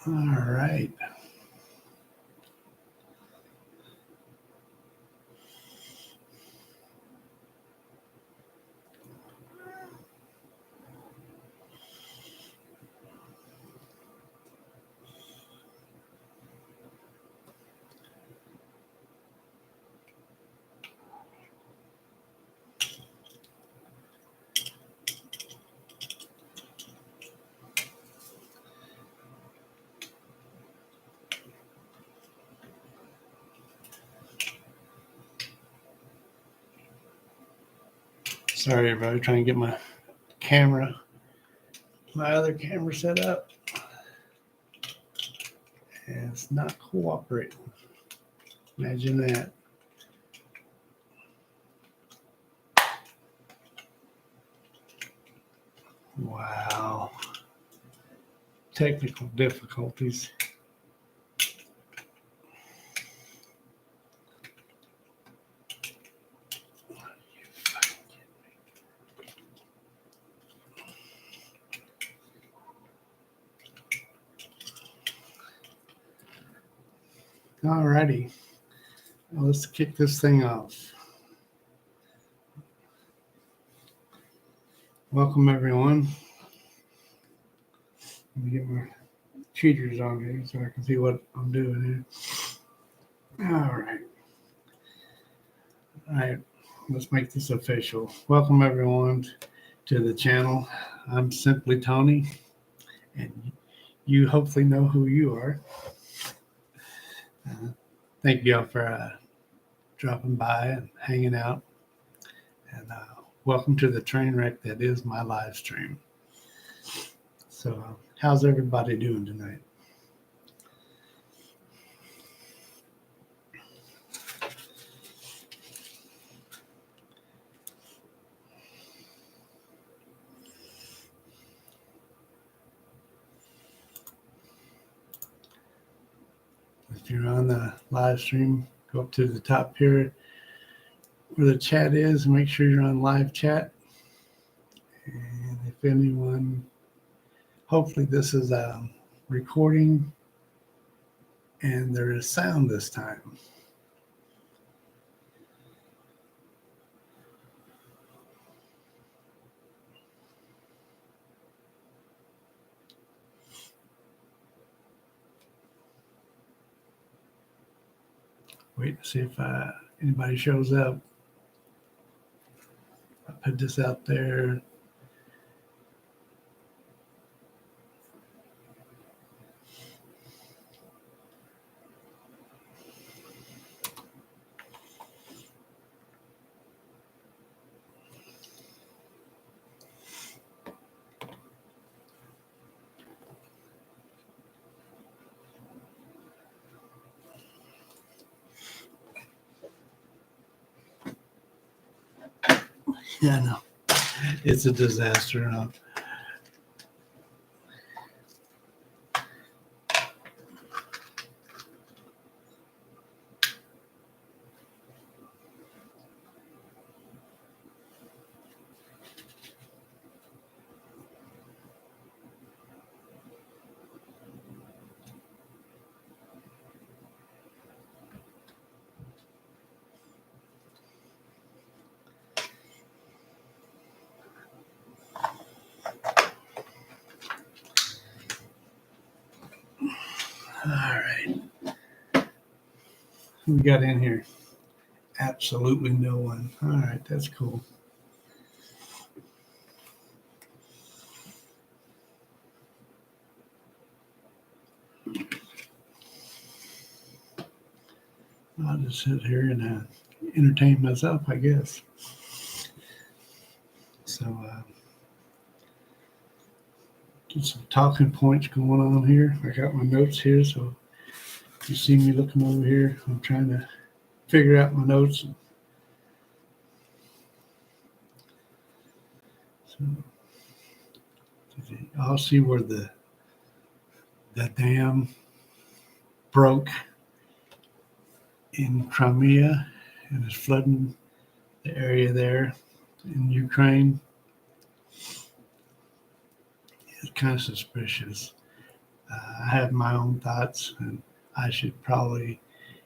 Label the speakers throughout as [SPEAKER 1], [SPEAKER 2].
[SPEAKER 1] All right. Sorry, everybody, trying to get my other camera set up. And it's not cooperating. Imagine that. Wow. Technical difficulties. All righty. Well, let's kick this thing off. Welcome, everyone. Let me get my cheaters on here so I can see what I'm doing here. All right. All right. Let's make this official. Welcome, everyone, to the channel. I'm Simply Tony, and you hopefully know who you are. Thank you all for dropping by and hanging out. And welcome to the train wreck that is my live stream. So, how's everybody doing tonight? If you're on the live stream, go up to the top here where the chat is and make sure you're on live chat. And if anyone, hopefully this is a recording and there is sound this time. Wait to see if anybody shows up. I put this out there. Yeah, I know. It's a disaster. Huh? All right. Who we got in here? Absolutely no one. All right, that's cool. I'll just sit here and entertain myself, I guess. So, get some talking points going on here. I got my notes here, so you see me looking over here. I'm trying to figure out my notes. So, I'll see where the dam broke in Crimea and is flooding the area there in Ukraine. It's kind of suspicious. I have my own thoughts, and I should probably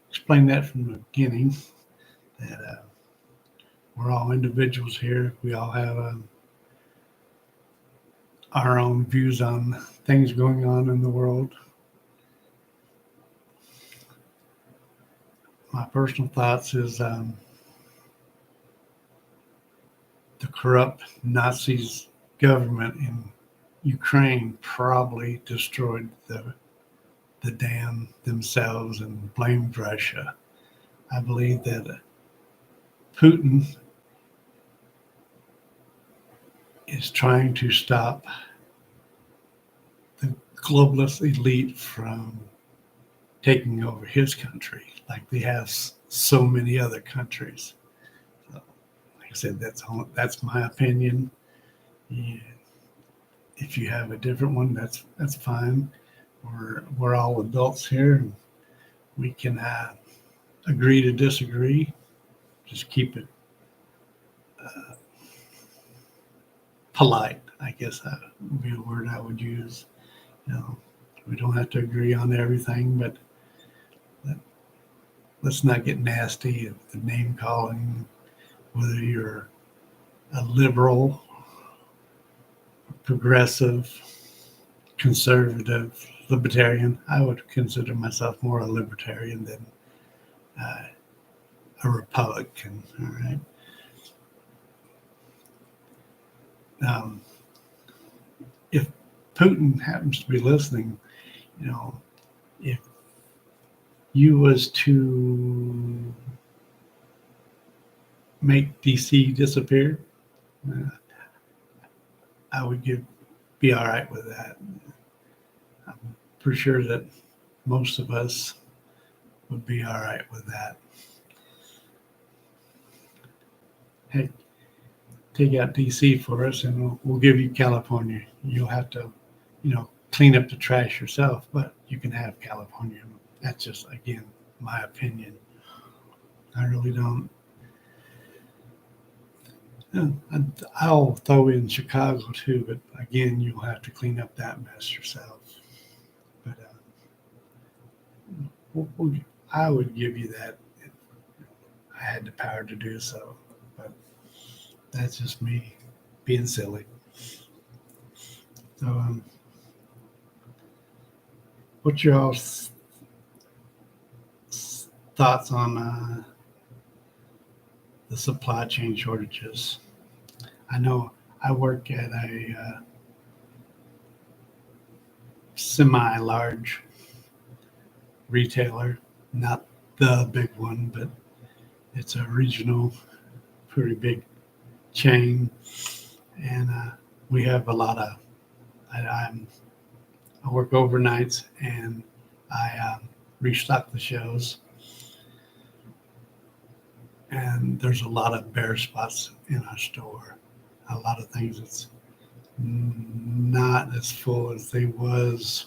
[SPEAKER 1] explain that from the beginning that we're all individuals here. We all have our own views on things going on in the world. My personal thoughts is the corrupt Nazis government in Ukraine probably destroyed the dam themselves and blamed Russia. I believe that Putin is trying to stop the globalist elite from taking over his country like they have so many other countries. So, like I said, that's my opinion. Yeah. If you have a different one, that's fine. We're all adults here, and we can agree to disagree. Just keep it polite, I guess that would be a word I would use. You know, we don't have to agree on everything, but let's not get nasty with the name calling, whether you're a liberal, progressive, conservative, libertarian. I would consider myself more a libertarian than a Republican. All right. If Putin happens to be listening, you know, if you was to make DC disappear, I would be all right with that. I'm pretty sure that most of us would be all right with that. Hey, take out DC for us, and we'll give you California. You'll have to, clean up the trash yourself, but you can have California. That's just, again, my opinion. I really don't. I'll throw in Chicago too, but again, you'll have to clean up that mess yourself. But I would give you that if I had the power to do so. But that's just me being silly. So, what's your all's thoughts on the supply chain shortages? I know I work at a semi-large retailer, not the big one, but it's a regional, pretty big chain, and we have a lot of. I work overnights, and I restock the shelves, and there's a lot of bare spots in our store. A lot of things that's not as full as they was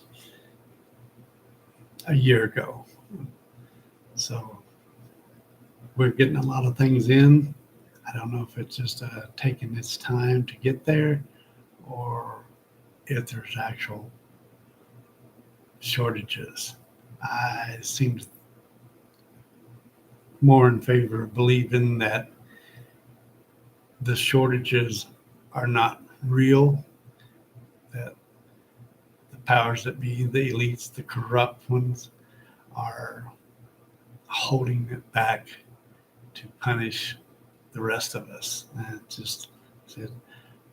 [SPEAKER 1] a year ago. So we're getting a lot of things in. I don't know if it's just taking its time to get there, or if there's actual shortages. I seem more in favor of believing that the shortages are not real, that the powers that be, the elites, the corrupt ones, are holding it back to punish the rest of us. And just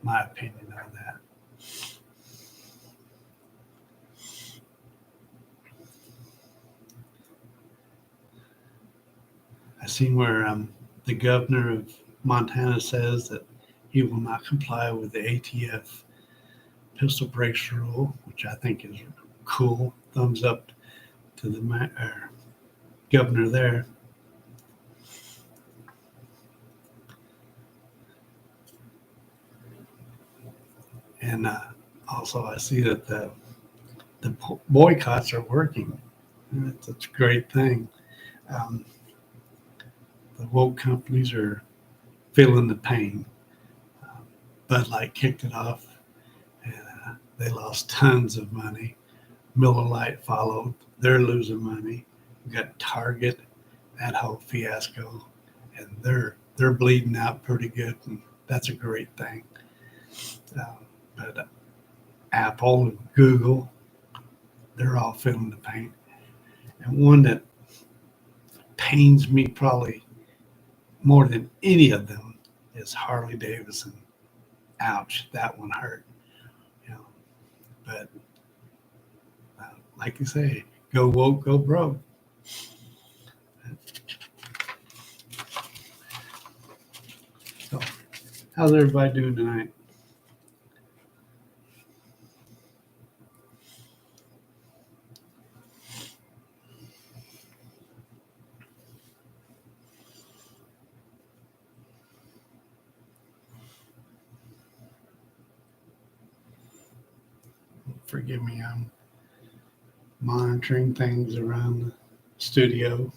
[SPEAKER 1] my opinion on that. I seen where the governor of Montana says that he will not comply with the ATF pistol breaks rule, which I think is cool. Thumbs up to the governor there. And also, I see that the boycotts are working. That's a great thing. The woke companies are feeling the pain. Bud Light kicked it off, and they lost tons of money. Miller Lite followed. They're losing money. We got Target, that whole fiasco, and they're bleeding out pretty good, and that's a great thing. But Apple and Google, they're all feeling the pain. And one that pains me probably more than any of them is Harley Davidson. Ouch, that one hurt. You know, but like you say, go woke, go broke. So, how's everybody doing tonight? Forgive me, I'm monitoring things around the studio.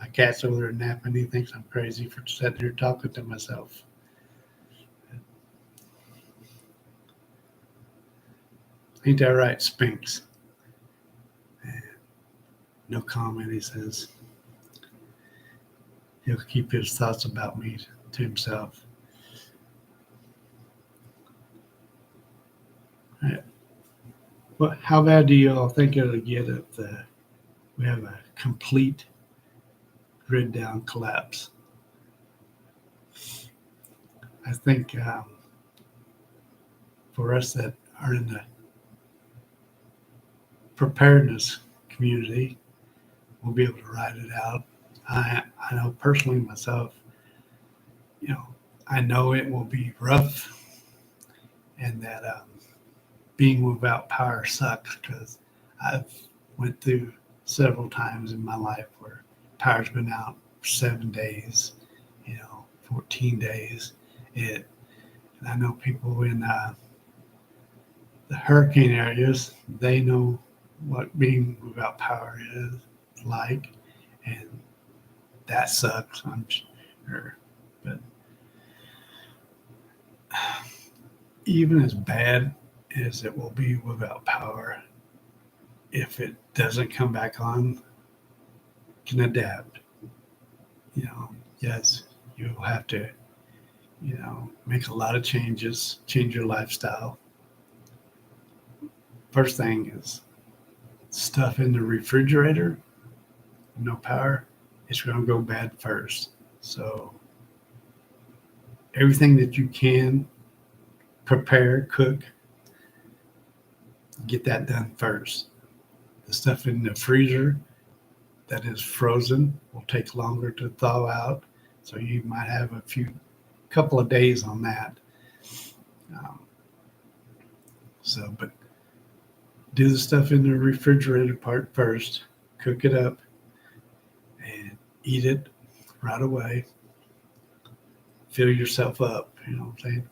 [SPEAKER 1] My cat's over there napping. He thinks I'm crazy for sitting here talking to myself. Ain't that right, Spinks? No comment, he says. He'll keep his thoughts about me to himself. All right. Well, how bad do you all think it'll get if we have a complete grid down collapse? I think for us that are in the preparedness community, we'll be able to ride it out. I know personally myself, I know it will be rough, and that being without power sucks, because I've went through several times in my life where power's been out for 7 days, 14 days. And I know people in the hurricane areas, they know what being without power is like, and that sucks, I'm sure. But even as bad as it will be without power, if it doesn't come back on, can adapt. Yes, you'll have to, make a lot of changes, change your lifestyle. First thing is stuff in the refrigerator, no power, it's going to go bad first. So everything that you can prepare, cook, get that done first. The stuff in the freezer that is frozen will take longer to thaw out, so you might have couple of days on that. But do the stuff in the refrigerated part first, cook it up, and eat it right away. Fill yourself up, you know what I'm saying?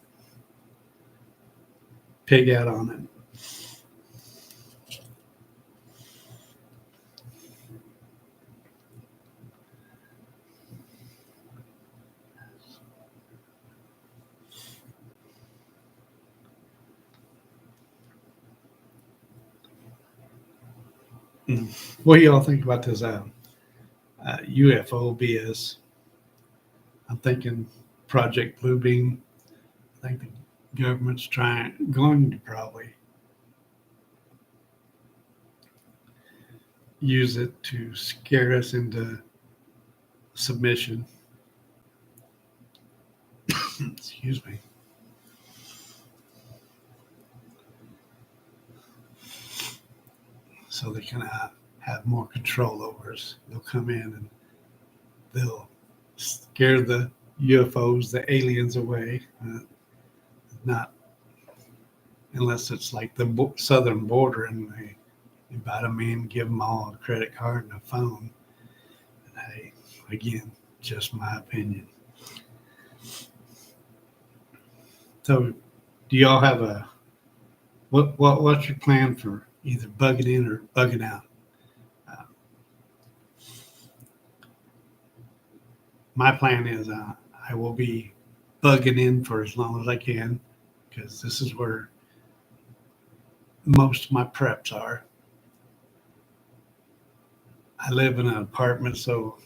[SPEAKER 1] Pig out on it. What do y'all think about this UFO BS? I'm thinking Project Bluebeam. I think the government's going to probably use it to scare us into submission. Excuse me. So they can have more control over us. They'll come in and they'll scare the UFOs, the aliens away. Not unless it's like the southern border and they invite them in, give them all a credit card and a phone. And hey, again, just my opinion. So, do y'all have what's your plan for either bugging in or bugging out? My plan is I will be bugging in for as long as I can, because this is where most of my preps are. I live in an apartment, so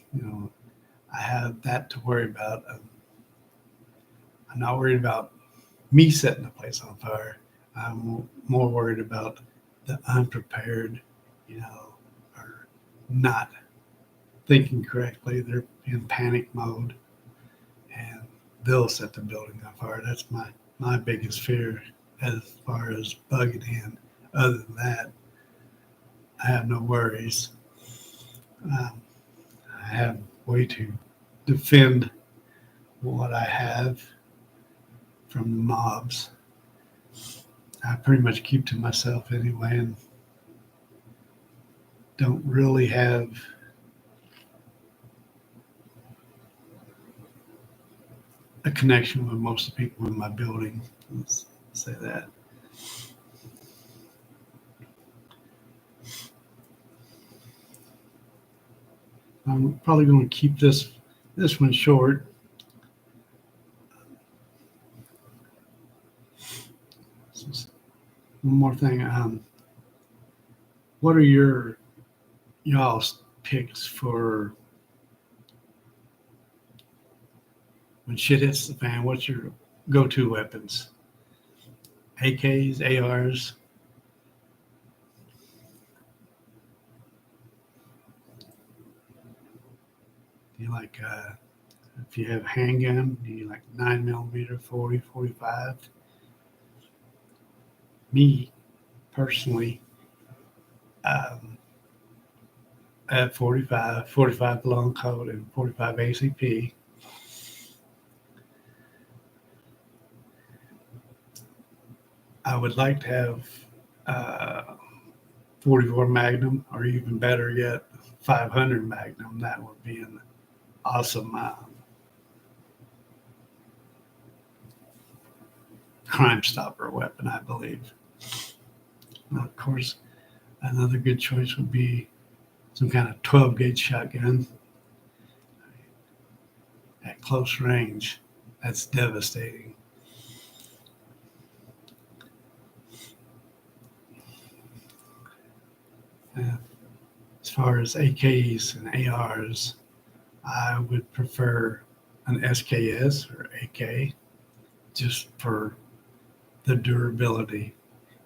[SPEAKER 1] I have that to worry about. I'm not worried about me setting the place on fire. I'm more worried about the unprepared, or not thinking correctly. They're in panic mode and they'll set the building on fire. That's my biggest fear as far as bugging in. Other than that, I have no worries. Um, I have a way to defend what I have from the mobs. I pretty much keep to myself anyway and don't really have a connection with most of the people in my building. Let's say that. I'm probably going to keep this one short. One more thing. What are y'all's picks for when shit hits the fan? What's your go-to weapons? AKs, ARs? Do you like, if you have handgun, do you like 9mm, 40, 45? Me, personally, I have 45 long coat and 45 ACP. I would like to have 44 Magnum, or even better yet, 500 Magnum. That would be an awesome Crime Stopper weapon, I believe. Now, of course, another good choice would be some kind of 12 gauge shotgun at close range. That's devastating. As far as AKs and ARs, I would prefer an SKS or AK just for the durability.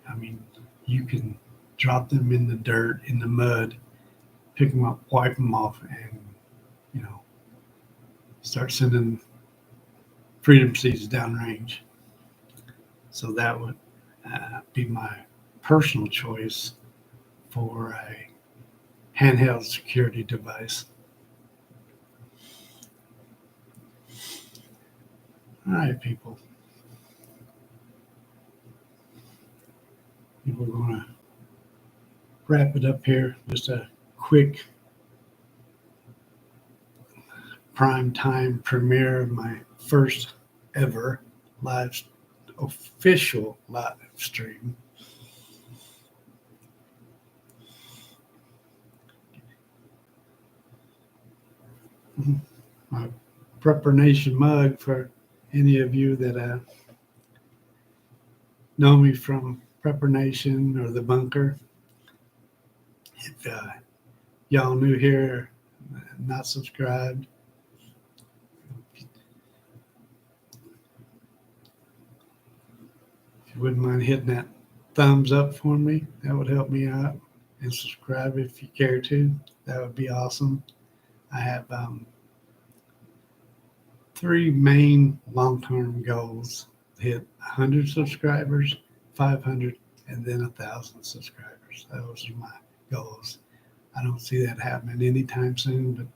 [SPEAKER 1] I mean, you can drop them in the dirt, in the mud, pick them up, wipe them off, and start sending freedom seeds downrange. So that would be my personal choice for a handheld security device. All right, people. We're going to wrap it up here. Just a quick prime time premiere of my first ever official live stream. My Prepper Nation mug for any of you that know me from Prepper Nation or the bunker. If y'all new here, not subscribed, if you wouldn't mind hitting that thumbs up for me, that would help me out. And subscribe if you care to. That would be awesome. I have 3 main long-term goals: hit 100 subscribers, 500, and then 1,000 subscribers. Those are my goals. I don't see that happening anytime soon, but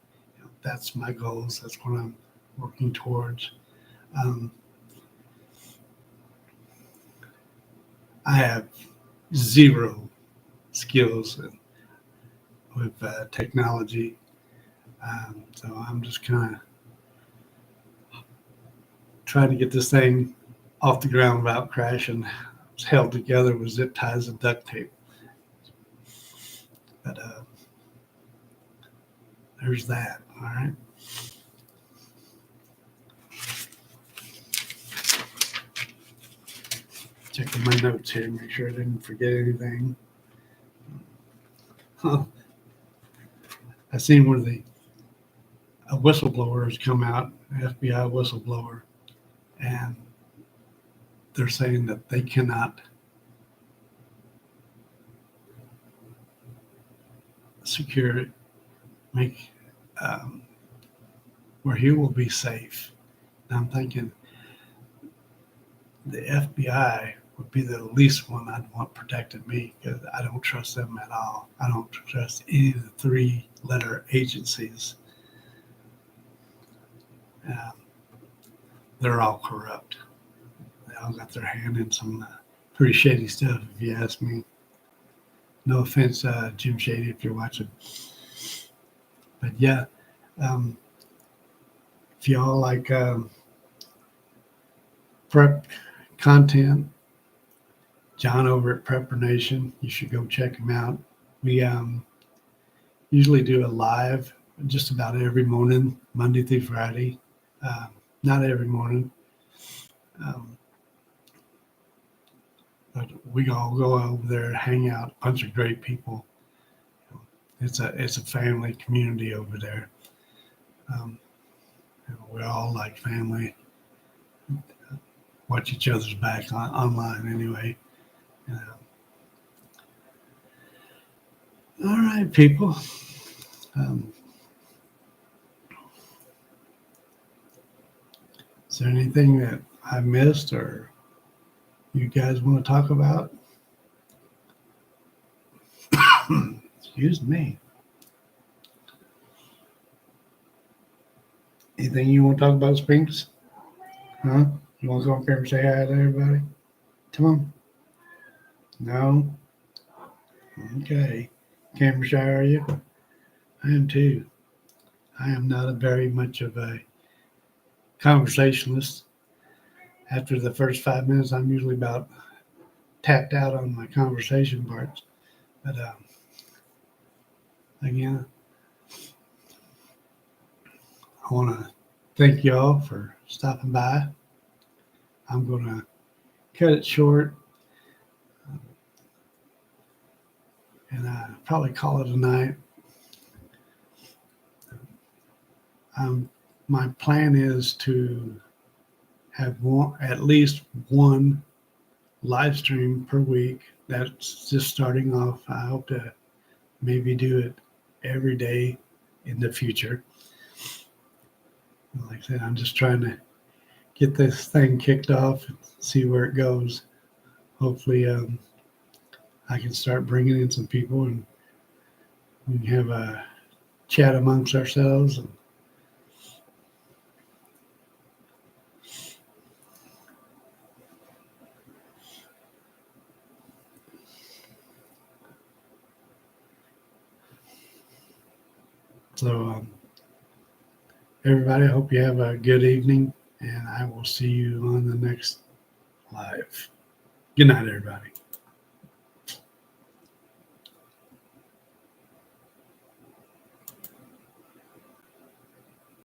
[SPEAKER 1] that's my goals. That's what I'm working towards. I have zero skills with technology, so I'm just kind of trying to get this thing off the ground without crashing. It's held together with zip ties and duct tape. But there's that. All right. checking my notes here, make sure I didn't forget anything. Huh. I seen where a whistleblower has come out, an FBI whistleblower, and they're saying that they cannot secure it, make where he will be safe. And I'm thinking the FBI would be the least one I'd want protecting me because I don't trust them at all. I don't trust any of the three-letter agencies. They're all corrupt. They all got their hand in some pretty shady stuff, if you ask me. No offense, Jim Shady, if you're watching. But yeah, if y'all like prep content, John over at Prepper Nation, you should go check him out. We usually do a live just about every morning, Monday through Friday. Not every morning. But we all go over there, hang out, a bunch of great people. It's a family community over there. We're all like family. Watch each other's back online anyway. All right, people. Is there anything that I missed or you guys want to talk about? Excuse me. Anything you want to talk about, Spinks? Huh? You want to come up here and say hi to everybody? Come on. No? Okay. Camera shy, are you? I am too. I am not very much of a conversationalist. After the first 5 minutes, I'm usually about tapped out on my conversation parts. But again, I want to thank you all for stopping by. I'm going to cut it short and probably call it a night. My plan is to have at least one live stream per week. That's just starting off. I hope to maybe do it every day in the future. Like I said, I'm just trying to get this thing kicked off and see where it goes. Hopefully, I can start bringing in some people and we can have a chat amongst ourselves. So, everybody, I hope you have a good evening, and I will see you on the next live. Good night, everybody.